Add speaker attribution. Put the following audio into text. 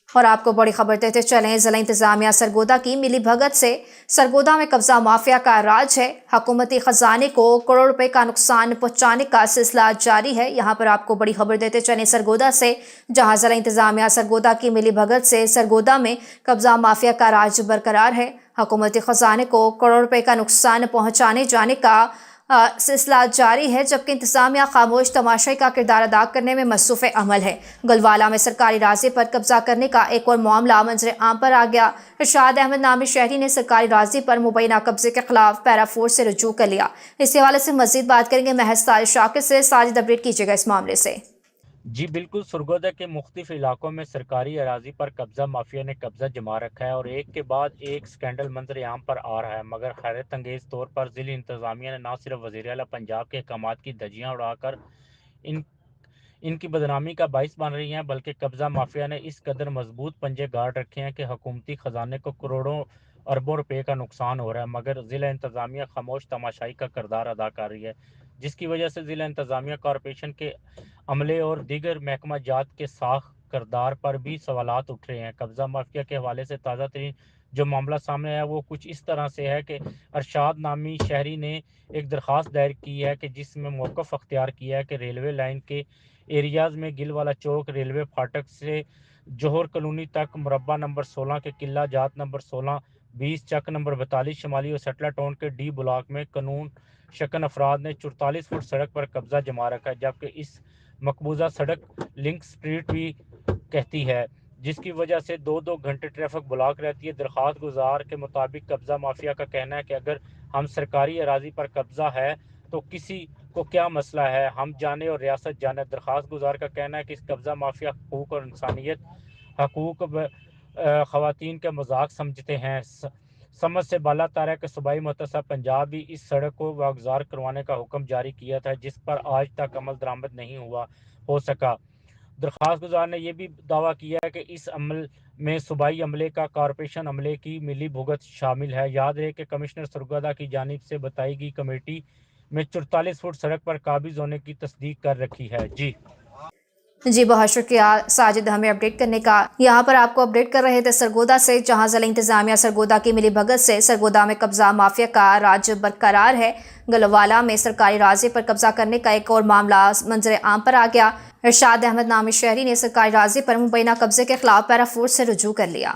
Speaker 1: اور آپ کو بڑی خبر دیتے چلیں، ضلع انتظامیہ سرگودا کی ملی بھگت سے سرگودا میں قبضہ مافیا کا راج ہے۔ حکومتی خزانے کو کروڑ روپے کا نقصان پہنچانے کا سلسلہ جاری ہے۔ یہاں پر آپ کو بڑی خبر دیتے چلیں سرگودا سے، جہاں ضلع انتظامیہ سرگودا کی ملی بھگت سے سرگودا میں قبضہ مافیا کا راج برقرار ہے۔ حکومتی خزانے کو کروڑ روپے کا نقصان پہنچانے جانے کا سلسلہ جاری ہے، جبکہ انتظامیہ خاموش تماشائی کا کردار ادا کرنے میں مصروف عمل ہے۔ گلوالا میں سرکاری راضی پر قبضہ کرنے کا ایک اور معاملہ منظر عام پر آ گیا۔ ارشاد احمد نامی شہری نے سرکاری راضی پر مبینہ قبضے کے خلاف پیرا فورس سے رجوع کر لیا۔ اس حوالے سے مزید بات کریں گے محض ساجد شاکر سے۔ ساجد، اپڈیٹ کیجیے گا اس معاملے سے۔
Speaker 2: جی بالکل، سرگودا کے مختلف علاقوں میں سرکاری اراضی پر قبضہ مافیا نے قبضہ جما رکھا ہے اور ایک کے بعد ایک سکینڈل منظر عام پر آ رہا ہے، مگر حیرت انگیز طور پر ضلع انتظامیہ نے نہ صرف وزیر اعلیٰ پنجاب کے احکامات کی دھجیاں اڑا کر ان کی بدنامی کا باعث بن رہی ہیں، بلکہ قبضہ مافیا نے اس قدر مضبوط پنجے گاڑ رکھے ہیں کہ حکومتی خزانے کو کروڑوں اربوں روپے کا نقصان ہو رہا ہے، مگر ضلع انتظامیہ خاموش تماشائی کا کردار ادا کر رہی ہے، جس کی وجہ سے ضلع انتظامیہ کارپوریشن کے عملے اور دیگر محکمہ جات کے ساخ کردار پر بھی سوالات اٹھ رہے ہیں۔ قبضہ مافیا کے حوالے سے تازہ ترین جو معاملہ سامنے آیا وہ کچھ اس طرح سے ہے کہ ارشاد نامی شہری نے ایک درخواست دائر کی ہے کہ جس میں موقف اختیار کیا ہے کہ ریلوے لائن کے ایریاز میں گل والا چوک، ریلوے پھاٹک سے جوہر کالونی تک، مربع نمبر 16 کے قلعہ جات نمبر 16، 20 چک نمبر 42 شمالی اور سٹلہ ٹاؤن کے ڈی بلاک میں قانون شکن افراد نے 44 فٹ سڑک پر قبضہ جما رکھا ہے، جبکہ اس مقبوضہ سڑک لنک سٹریٹ بھی کہتی ہے، جس کی وجہ سے 2 گھنٹے ٹریفک بلاک رہتی ہے۔ درخواست گزار کے مطابق قبضہ مافیا کا کہنا ہے کہ اگر ہم سرکاری اراضی پر قبضہ ہے تو کسی کو کیا مسئلہ ہے، ہم جانے اور ریاست جانے۔ درخواست گزار کا کہنا ہے کہ اس قبضہ مافیا حقوق اور انسانیت، حقوق خواتین کا مذاق سمجھتے ہیں۔ سمجھ سے بالا تر ہے کہ صوبائی متصل پنجاب بھی اس سڑک کو واگزار کروانے کا حکم جاری کیا تھا، جس پر آج تک عمل درآمد نہیں ہو سکا۔ درخواست گزار نے یہ بھی دعویٰ کیا ہے کہ اس عمل میں صوبائی عملے کا کارپوریشن عملے کی ملی بھگت شامل ہے۔ یاد رہے کہ کمشنر سرگودا کی جانب سے بتائی گئی کمیٹی میں 44 فٹ سڑک پر قابض ہونے کی تصدیق کر رکھی ہے۔
Speaker 1: جی بہت شکریہ ساجد ہمیں اپڈیٹ کرنے کا۔ یہاں پر آپ کو اپڈیٹ کر رہے تھے سرگودا سے، جہاں ضلع انتظامیہ سرگودا کی ملی بھگت سے سرگودا میں قبضہ مافیا کا راج برقرار ہے۔ گلوالا میں سرکاری راضی پر قبضہ کرنے کا ایک اور معاملہ منظر عام پر آ گیا۔ ارشاد احمد نامی شہری نے سرکاری راضی پر مبینہ قبضے کے خلاف پیرا فورس سے رجوع کر لیا۔